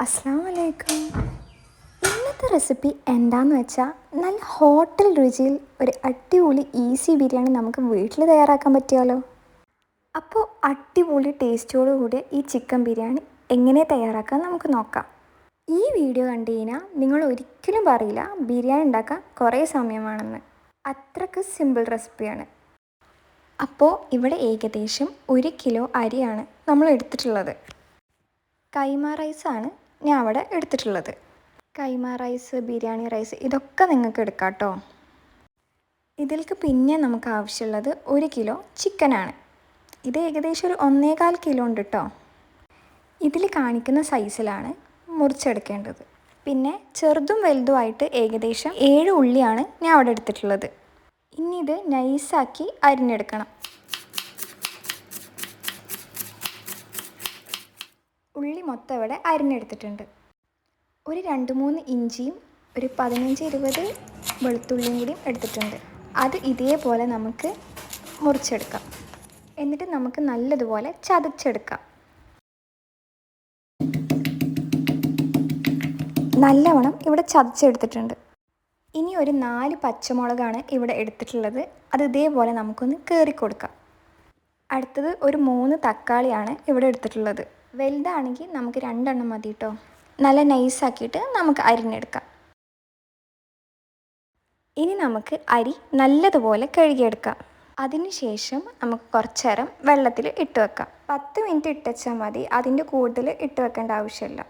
അസ്സലാമു അലൈക്കും. ഇന്നത്തെ റെസിപ്പി എന്താണെന്ന് വെച്ചാൽ നല്ല ഹോട്ടൽ രുചിയിൽ ഒരു അടിപൊളി ഈസി ബിരിയാണി നമുക്ക് വീട്ടിൽ തയ്യാറാക്കാൻ പറ്റിയാലോ. അപ്പോൾ അടിപൊളി ടേസ്റ്റോടു കൂടിയ ഈ ചിക്കൻ ബിരിയാണി എങ്ങനെ തയ്യാറാക്കാൻ നമുക്ക് നോക്കാം. ഈ വീഡിയോ കണ്ടു കഴിഞ്ഞാൽ നിങ്ങൾ ഒരിക്കലും പറയില്ല ബിരിയാണി ഉണ്ടാക്കാൻ കുറേ സമയമാണെന്ന്. അത്രയ്ക്ക് സിമ്പിൾ റെസിപ്പിയാണ്. അപ്പോൾ ഇവിടെ ഏകദേശം 1 കിലോ അരിയാണ് നമ്മൾ എടുത്തിട്ടുള്ളത്. കൈമ റൈസാണ് ഞാൻ അവിടെ എടുത്തിട്ടുള്ളത്. കൈമ റൈസ്, ബിരിയാണി റൈസ് ഇതൊക്കെ നിങ്ങൾക്ക് എടുക്കാം കേട്ടോ. ഇതിലേക്ക് പിന്നെ നമുക്ക് ആവശ്യമുള്ളത് 1 കിലോ ചിക്കനാണ്. ഇത് ഏകദേശം ഒരു 1.25 കിലോ ഉണ്ട് കേട്ടോ. ഇതിൽ കാണിക്കുന്ന സൈസിലാണ് മുറിച്ചെടുക്കേണ്ടത്. പിന്നെ ചെറുതും വലുതുമായിട്ട് ഏകദേശം 7 ഉള്ളിയാണ് ഞാൻ അവിടെ എടുത്തിട്ടുള്ളത്. ഇനി ഇത് നൈസാക്കി അരിഞ്ഞെടുക്കണം. ഉള്ളി മൊത്തം ഇവിടെ അരിഞ്ഞെടുത്തിട്ടുണ്ട്. ഒരു 2-3 ഇഞ്ചിയും ഒരു 15-20 വെളുത്തുള്ളിയും കൂടി എടുത്തിട്ടുണ്ട്. അത് ഇതേപോലെ നമുക്ക് മുറിച്ചെടുക്കാം. എന്നിട്ട് നമുക്ക് നല്ലതുപോലെ ചതച്ചെടുക്കാം. നല്ലവണ്ണം ഇവിടെ ചതച്ചെടുത്തിട്ടുണ്ട്. ഇനി ഒരു 4 പച്ചമുളകാണ് ഇവിടെ എടുത്തിട്ടുള്ളത്. അത് ഇതേപോലെ നമുക്കൊന്ന് കീറിക്കൊടുക്കാം. അടുത്തത് ഒരു 3 തക്കാളിയാണ് ഇവിടെ എടുത്തിട്ടുള്ളത്. വലുതാണെങ്കിൽ നമുക്ക് 2 എണ്ണം മതി കേട്ടോ. നല്ല നൈസാക്കിയിട്ട് നമുക്ക് അരിഞ്ഞെടുക്കാം. ഇനി നമുക്ക് അരി നല്ലതുപോലെ കഴുകിയെടുക്കാം. അതിനുശേഷം നമുക്ക് കുറച്ച് നേരം വെള്ളത്തിൽ ഇട്ട് വെക്കാം. 10 മിനിറ്റ് ഇട്ട് വെച്ചാൽ മതി, അതിൻ്റെ കൂടുതൽ ഇട്ട് വെക്കേണ്ട ആവശ്യമില്ല.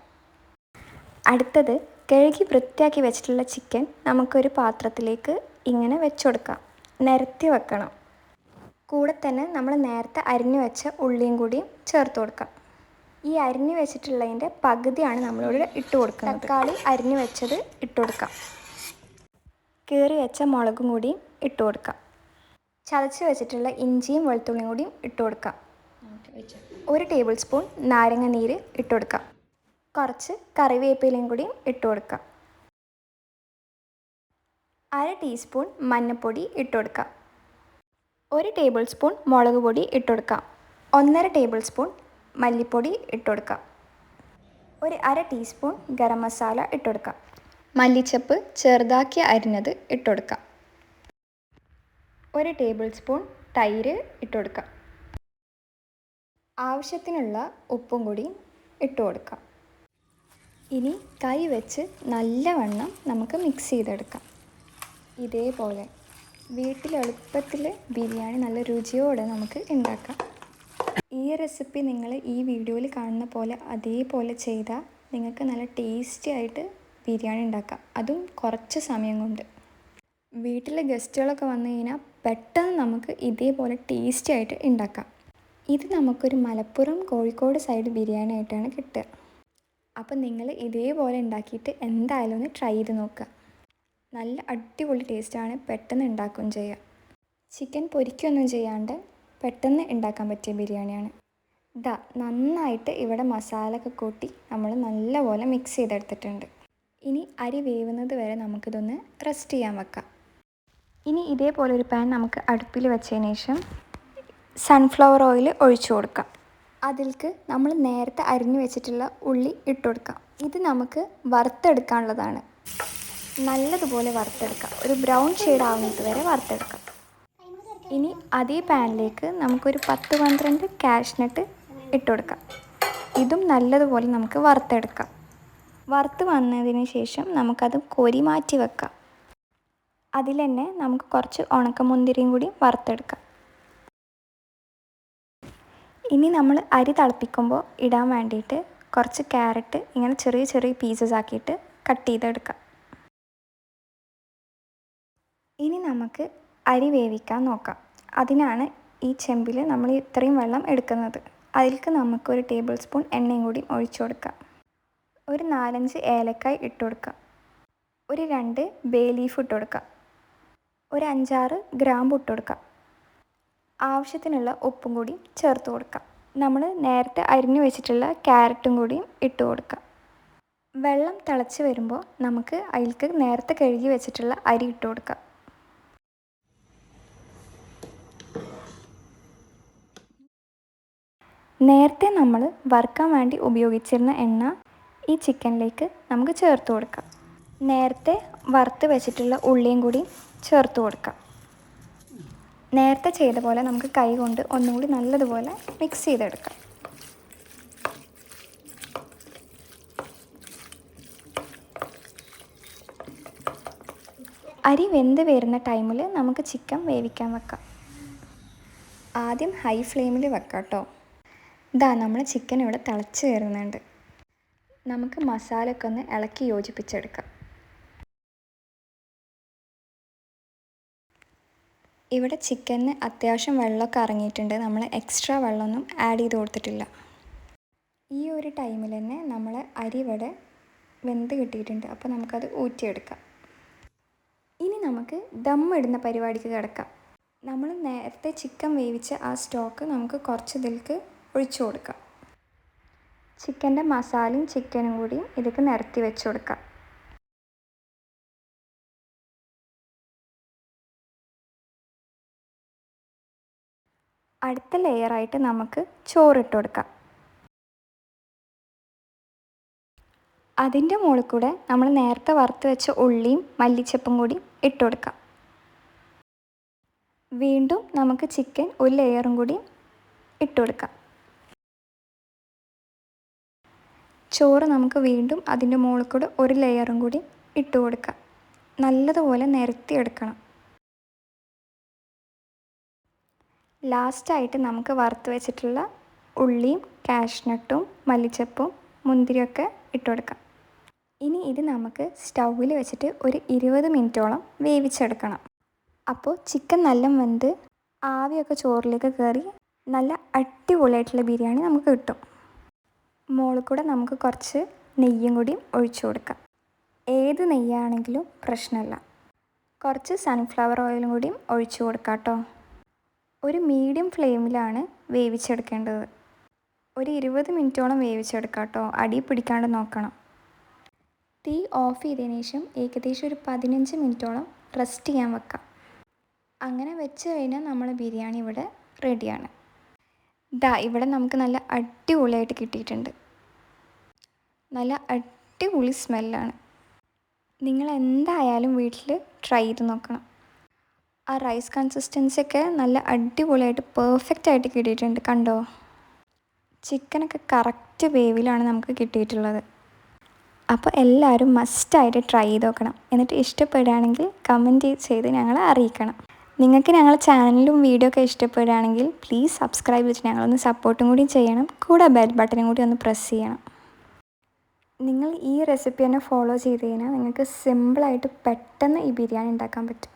അടുത്തത് കഴുകി വൃത്തിയാക്കി വെച്ചിട്ടുള്ള ചിക്കൻ നമുക്കൊരു പാത്രത്തിലേക്ക് ഇങ്ങനെ വെച്ചുകൊടുക്കാം. നിരത്തി വെക്കണം. കൂടെ തന്നെ നമ്മൾ നേരത്തെ അരിഞ്ഞു വെച്ച ഉള്ളിയും കൂടിയും ചേർത്ത് കൊടുക്കാം. ഈ അരിഞ്ഞു വെച്ചിട്ടുള്ളതിൻ്റെ പകുതിയാണ് നമ്മളിവിടെ ഇട്ട് കൊടുക്കുന്നത്. തക്കാളി അരിഞ്ഞു വെച്ചത് ഇട്ട് കൊടുക്കാം. കീറി വെച്ച മുളകും കൂടിയും ഇട്ട് കൊടുക്കാം. ചതച്ച് വെച്ചിട്ടുള്ള ഇഞ്ചിയും വെളുത്തുള്ളിയും കൂടിയും ഇട്ട് കൊടുക്കാം. 1 ടേബിൾ സ്പൂൺ നാരങ്ങ നീര് ഇട്ട് കൊടുക്കാം. കുറച്ച് കറിവേപ്പിലയും കൂടിയും ഇട്ട് കൊടുക്കാം. 1/2 ടീസ്പൂൺ മഞ്ഞൾപ്പൊടി ഇട്ട് കൊടുക്കാം. 1 ടേബിൾ സ്പൂൺ മുളക് പൊടി ഇട്ട് കൊടുക്കാം. 1.5 ടേബിൾ സ്പൂൺ മല്ലിപ്പൊടി ഇട്ട് കൊടുക്കാം. ഒരു 1/2 ടീസ്പൂൺ ഗരം മസാല ഇട്ട് കൊടുക്കാം. മല്ലിച്ചപ്പ് ചെറുതാക്കി അരിഞ്ഞത് ഇട്ട് കൊടുക്കാം. 1 ടേബിൾ സ്പൂൺ തൈര് ഇട്ട് കൊടുക്കാം. ആവശ്യത്തിനുള്ള ഉപ്പും കൂടി ഇട്ട് കൊടുക്കാം. ഇനി കൈ വെച്ച് നല്ലവണ്ണം നമുക്ക് മിക്സ് ചെയ്തെടുക്കാം. ഇതേപോലെ വീട്ടിൽ എളുപ്പത്തിൽ ബിരിയാണി നല്ല രുചിയോടെ നമുക്ക് ഉണ്ടാക്കാം. ഈ റെസിപ്പി നിങ്ങൾ ഈ വീഡിയോയിൽ കാണുന്ന പോലെ അതേപോലെ ചെയ്താൽ നിങ്ങൾക്ക് നല്ല ടേസ്റ്റി ആയിട്ട് ബിരിയാണി ഉണ്ടാക്കാം. അതും കുറച്ച് സമയം കൊണ്ട്. വീട്ടിൽ ഗസ്റ്റുകളൊക്കെ വന്നു കഴിഞ്ഞാൽ പെട്ടെന്ന് നമുക്ക് ഇതേപോലെ ടേസ്റ്റി ആയിട്ട് ഉണ്ടാക്കാം. ഇത് നമുക്കൊരു മലപ്പുറം കോഴിക്കോട് സൈഡ് ബിരിയാണി ആയിട്ടാണ് കിട്ടുക. അപ്പം നിങ്ങൾ ഇതേപോലെ ഉണ്ടാക്കിയിട്ട് എന്തായാലും ഒന്ന് ട്രൈ ചെയ്ത് നോക്കുക. നല്ല അടിപൊളി ടേസ്റ്റാണ്. പെട്ടെന്ന് ഉണ്ടാക്കുകയും ചെയ്യാം. ചിക്കൻ പൊരിക്കുകയൊന്നും ചെയ്യാണ്ട് പെട്ടെന്ന് ഉണ്ടാക്കാൻ പറ്റിയ ബിരിയാണിയാണ്. നന്നായിട്ട് ഇവിടെ മസാല ഒക്കെ കൂട്ടി നമ്മൾ നല്ലപോലെ മിക്സ് ചെയ്തെടുത്തിട്ടുണ്ട്. ഇനി അരി വേവുന്നത് വരെ നമുക്കിതൊന്ന് റെസ്റ്റ് ചെയ്യാൻ വെക്കാം. ഇനി ഇതേപോലെ ഒരു പാൻ നമുക്ക് അടുപ്പിൽ വെച്ചതിന് ശേഷം സൺഫ്ലവർ ഓയിൽ ഒഴിച്ചു കൊടുക്കാം. അതിലേക്ക് നമ്മൾ നേരത്തെ അരിഞ്ഞു വെച്ചിട്ടുള്ള ഉള്ളി ഇട്ട് കൊടുക്കാം. ഇത് നമുക്ക് വറുത്തെടുക്കാനുള്ളതാണ്. നല്ലതുപോലെ വറുത്തെടുക്കാം. ഒരു ബ്രൗൺ ഷെയ്ഡ് ആവുന്നത് വരെ വറുത്തെടുക്കാം. ഇനി അതേ പാനിലേക്ക് നമുക്കൊരു 10-12 കാഷ്നട്ട് ഇട്ട് കൊടുക്കാം. ഇതും നല്ലതുപോലെ നമുക്ക് വറുത്തെടുക്കാം. വറുത്ത് വന്നതിന് ശേഷം നമുക്കത് കോരി മാറ്റി വെക്കാം. അതിൽ തന്നെ നമുക്ക് കുറച്ച് ഉണക്കമുന്തിരിയും കൂടി വറുത്തെടുക്കാം. ഇനി നമ്മൾ അരി തിളപ്പിക്കുമ്പോൾ ഇടാൻ വേണ്ടിയിട്ട് കുറച്ച് ക്യാരറ്റ് ഇങ്ങനെ ചെറിയ ചെറിയ പീസസ് ആക്കിയിട്ട് കട്ട് ചെയ്തെടുക്കാം. ഇനി നമുക്ക് അരി വേവിക്കാൻ നോക്കാം. അതിനാണ് ഈ ചെമ്പിൽ നമ്മൾ ഇത്രയും വെള്ളം എടുക്കുന്നത്. അതിലേക്ക് നമുക്കൊരു ടേബിൾ സ്പൂൺ എണ്ണയും കൂടി ഒഴിച്ചു കൊടുക്കാം. ഒരു 4-5 ഏലക്കായ് ഇട്ട് കൊടുക്കാം. ഒരു 2 ബേ ലീഫ് ഇട്ട് കൊടുക്കാം. ഒരു 5-6 ഗ്രാമ്പു ഇട്ട് കൊടുക്കാം. ആവശ്യത്തിനുള്ള ഉപ്പും കൂടി ചേർത്ത് കൊടുക്കാം. നമ്മൾ നേരത്തെ അരിഞ്ഞു വെച്ചിട്ടുള്ള ക്യാരറ്റും കൂടിയും ഇട്ട് കൊടുക്കാം. വെള്ളം തിളച്ച് വരുമ്പോൾ നമുക്ക് അതിലേക്ക് നേരത്തെ കഴുകി വെച്ചിട്ടുള്ള അരി ഇട്ട് കൊടുക്കാം. നേരത്തെ നമ്മൾ വറുക്കാൻ വേണ്ടി ഉപയോഗിച്ചിരുന്ന എണ്ണ ഈ ചിക്കനിലേക്ക് നമുക്ക് ചേർത്ത് കൊടുക്കാം. നേരത്തെ വറുത്ത് വെച്ചിട്ടുള്ള ഉള്ളിയും കൂടി ചേർത്ത് കൊടുക്കാം. നേരത്തെ ചെയ്ത പോലെ നമുക്ക് കൈ കൊണ്ട് ഒന്നുകൂടി നല്ലതുപോലെ മിക്സ് ചെയ്തെടുക്കാം. അരി വെന്ത് വരുന്ന ടൈമിൽ നമുക്ക് ചിക്കൻ വേവിക്കാൻ വെക്കാം. ആദ്യം ഹൈ ഫ്ലെയിമിൽ വെക്കാം കേട്ടോ. നമ്മൾ ചിക്കൻ ഇവിടെ തിളച്ച് വരുന്നുണ്ട്. നമുക്ക് മസാലയൊക്കെ ഒന്ന് ഇളക്കി യോജിപ്പിച്ചെടുക്കാം. ഇവിടെ ചിക്കന് അത്യാവശ്യം വെള്ളമൊക്കെ ഇറങ്ങിയിട്ടുണ്ട്. നമ്മൾ എക്സ്ട്രാ വെള്ളമൊന്നും ആഡ് ചെയ്ത് കൊടുത്തിട്ടില്ല. ഈ ഒരു ടൈമിൽ തന്നെ നമ്മൾ അരി ഇവിടെ വെന്ത് കിട്ടിയിട്ടുണ്ട്. അപ്പോൾ നമുക്കത് ഊറ്റിയെടുക്കാം. ഇനി നമുക്ക് ദം ഇടുന്ന പരിപാടിക്ക് കിടക്കാം. നമ്മൾ നേരത്തെ ചിക്കൻ വേവിച്ച ആ സ്റ്റോക്ക് നമുക്ക് കുറച്ച് ഇതിലേക്ക് ഒഴിച്ചു കൊടുക്കാം. ചിക്കൻ്റെ മസാലയും ചിക്കനും കൂടി ഇതിലേക്ക് നിരത്തി വെച്ച് കൊടുക്കാം. അടുത്ത ലെയറായിട്ട് നമുക്ക് ചോറിട്ട് കൊടുക്കാം. അതിൻ്റെ മുകളിൽ കൂടെ നമ്മൾ നേരത്തെ വറുത്ത് വെച്ച ഉള്ളിയും മല്ലിച്ചപ്പും കൂടി ഇട്ട് കൊടുക്കാം. വീണ്ടും നമുക്ക് ചിക്കൻ ഒരു ലെയറും കൂടി ഇട്ട് കൊടുക്കാം. ചോറ് നമുക്ക് വീണ്ടും അതിൻ്റെ മുകളിൽ കൂടെ ഒരു ലെയറും കൂടി ഇട്ട് കൊടുക്കാം. നല്ലതുപോലെ നിരത്തിയെടുക്കണം. ലാസ്റ്റായിട്ട് നമുക്ക് വറുത്ത് വെച്ചിട്ടുള്ള ഉള്ളിയും കാഷ്നട്ടും മല്ലിച്ചപ്പും മുന്തിരിയൊക്കെ ഇട്ട് കൊടുക്കാം. ഇനി ഇത് നമുക്ക് സ്റ്റൗവിൽ വെച്ചിട്ട് ഒരു 20 മിനിറ്റോളം വേവിച്ചെടുക്കണം. അപ്പോൾ ചിക്കൻ നല്ല വെന്ത് ആവിയൊക്കെ ചോറിലേക്ക് കയറി നല്ല അടിപൊളിയായിട്ടുള്ള ബിരിയാണി നമുക്ക് കിട്ടും. മുകളിൽ കൂടെ നമുക്ക് കുറച്ച് നെയ്യും കൂടി ഒഴിച്ചു കൊടുക്കാം. ഏത് നെയ്യാണെങ്കിലും പ്രശ്നമില്ല. കുറച്ച് സൺഫ്ലവർ ഓയിലും കൂടിയും ഒഴിച്ചു കൊടുക്കാം കേട്ടോ. ഒരു മീഡിയം ഫ്ലെയിമിലാണ് വേവിച്ചെടുക്കേണ്ടത്. ഒരു 20 മിനിറ്റോളം വേവിച്ചെടുക്കാം കേട്ടോ. അടി പിടിക്കാണ്ട് നോക്കണം. തീ ഓഫ് ചെയ്തതിന് ശേഷം ഏകദേശം ഒരു 15 മിനിറ്റോളം റെസ്റ്റ് ചെയ്യാൻ വെക്കാം. അങ്ങനെ വെച്ച് കഴിഞ്ഞാൽ നമ്മളെ ബിരിയാണി ഇവിടെ റെഡിയാണ്. ഇവിടെ നമുക്ക് നല്ല അടിപൊളിയായിട്ട് കിട്ടിയിട്ടുണ്ട്. നല്ല അടിപൊളി സ്മെല്ലാണ്. നിങ്ങൾ എന്തായാലും വീട്ടിൽ ട്രൈ ചെയ്ത് നോക്കണം. ആ റൈസ് കൺസിസ്റ്റൻസിയൊക്കെ നല്ല അടിപൊളിയായിട്ട് പെർഫെക്റ്റായിട്ട് കിട്ടിയിട്ടുണ്ട്. കണ്ടോ, ചിക്കനൊക്കെ കറക്റ്റ് വേവിലാണ് നമുക്ക് കിട്ടിയിട്ടുള്ളത്. അപ്പോൾ എല്ലാവരും മസ്റ്റായിട്ട് ട്രൈ ചെയ്ത് നോക്കണം. എന്നിട്ട് ഇഷ്ടപ്പെടുകയാണെങ്കിൽ കമൻറ്റ് ചെയ്ത് ഞങ്ങളെ അറിയിക്കണം. നിങ്ങൾക്ക് ഞങ്ങളുടെ ചാനലും വീഡിയോ ഒക്കെ ഇഷ്ടപ്പെടുകയാണെങ്കിൽ പ്ലീസ് സബ്സ്ക്രൈബ് ചെയ്തിട്ട് ഞങ്ങളൊന്ന് സപ്പോർട്ടും കൂടി ചെയ്യണം. കൂടെ ബെൽ ബട്ടനും കൂടി ഒന്ന് പ്രസ് ചെയ്യണം. നിങ്ങൾ ഈ റെസിപ്പി തന്നെ ഫോളോ ചെയ്ത് കഴിഞ്ഞാൽ നിങ്ങൾക്ക് സിമ്പിളായിട്ട് പെട്ടെന്ന് ഈ ബിരിയാണി ഉണ്ടാക്കാൻ പറ്റും.